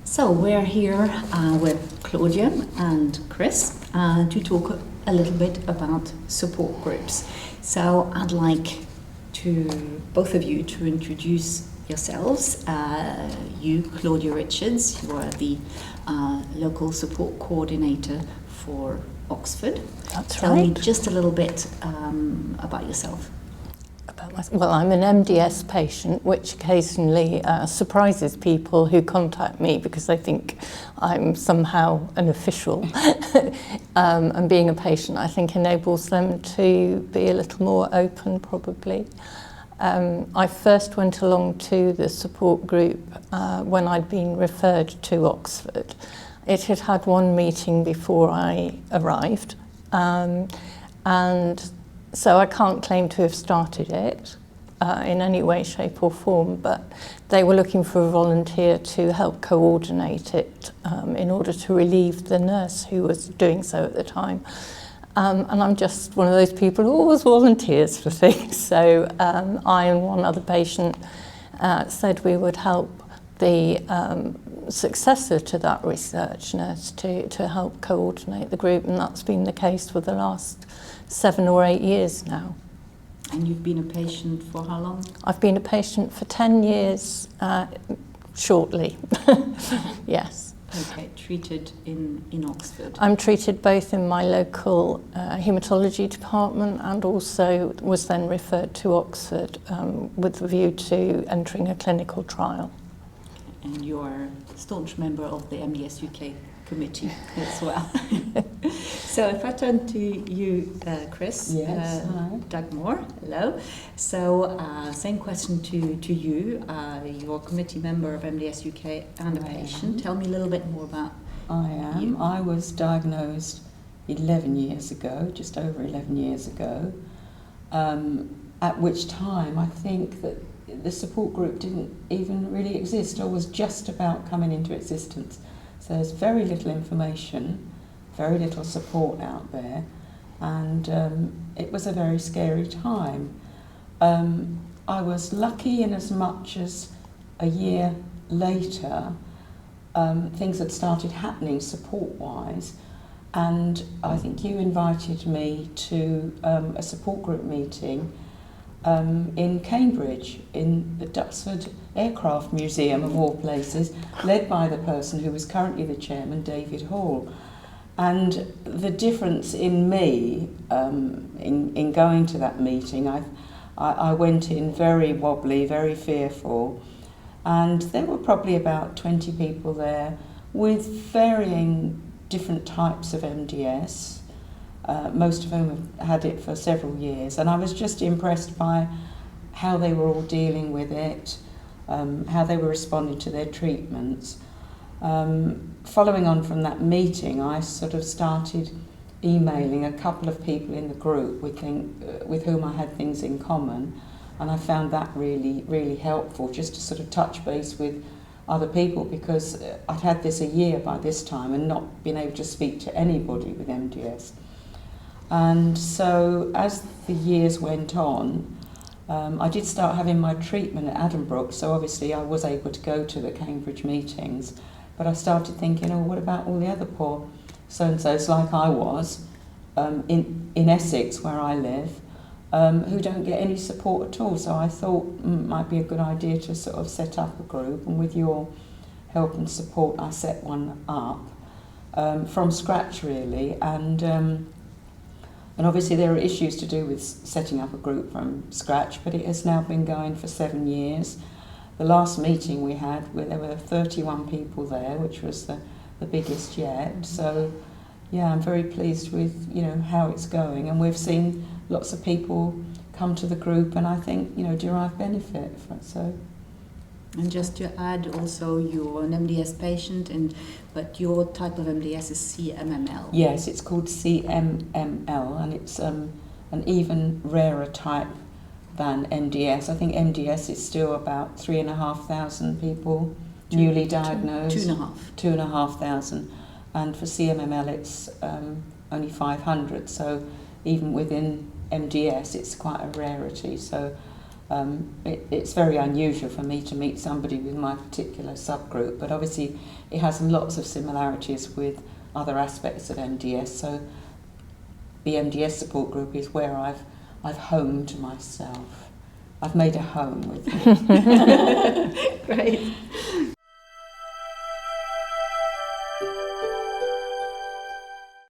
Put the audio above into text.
So we're here with Claudia and Chris to talk a little bit about support groups. So I'd like to both of you to introduce yourselves. You, Claudia Richards, you are the local support coordinator for Oxford. That's Tell right. me just a little bit about yourself. Well, I'm an MDS patient, which occasionally surprises people who contact me because they think I'm somehow an official. And being a patient, I think, enables them to be a little more open, probably. I first went along to the support group when I'd been referred to Oxford. It had had one meeting before I arrived, and so I can't claim to have started it in any way, shape or form, but they were looking for a volunteer to help coordinate it in order to relieve the nurse who was doing so at the time. And I'm just one of those people who always volunteers for things. So I and one other patient said we would help the successor to that research nurse to help coordinate the group, and that's been the case for the last 7 or 8 years now. And you've been a patient for how long? I've been a patient for 10 years shortly. Yes. Okay, treated in Oxford. I'm treated both in my local haematology department and also was then referred to Oxford with the view to entering a clinical trial. And you are a staunch member of the MDS UK committee as well. So if I turn to you, Chris, Yes, Dugmore, hello. So same question to you. You're a committee member of MDS UK and a patient. Tell me a little bit more about you. I was diagnosed 11 years ago, just over 11 years ago, at which time I think that the support group didn't even really exist or was just about coming into existence. So there's very little information, very little support out there, and it was a very scary time. I was lucky in as much as a year later things had started happening support-wise, and I think you invited me to a support group meeting in Cambridge, in the Duxford Aircraft Museum of all places, led by the person who was currently the chairman, David Hall. And the difference in me, in going to that meeting, I went in very wobbly, very fearful, and there were probably about 20 people there with varying different types of MDS. Most of whom have had it for several years, and I was just impressed by how they were all dealing with it, how they were responding to their treatments. Following on from that meeting, I sort of started emailing a couple of people in the group with whom I had things in common, and I found that really, really helpful, just to sort of touch base with other people, because I'd had this a year by this time and not been able to speak to anybody with MDS. And so as the years went on, I did start having my treatment at Addenbrooke, so obviously I was able to go to the Cambridge meetings, but I started thinking, oh, what about all the other poor so-and-sos like I was in Essex, where I live, who don't get any support at all. So I thought it might be a good idea to sort of set up a group, and with your help and support I set one up from scratch really, and obviously there are issues to do with setting up a group from scratch, but it has now been going for 7 years. The last meeting we had, there were 31 people there, which was the biggest yet. So yeah, I'm very pleased with how it's going, and we've seen lots of people come to the group and I think derive benefit from it. So. And just to add also, you're an MDS patient, but your type of MDS is CMML. Yes, it's called CMML, and it's an even rarer type than MDS. I think MDS is still about 3,500 people newly diagnosed. 2,500. And for CMML it's only 500, so even within MDS it's quite a rarity. So It's very unusual for me to meet somebody with my particular subgroup, but obviously it has lots of similarities with other aspects of MDS. So the MDS support group is where I've homed myself. I've made a home with it. Great.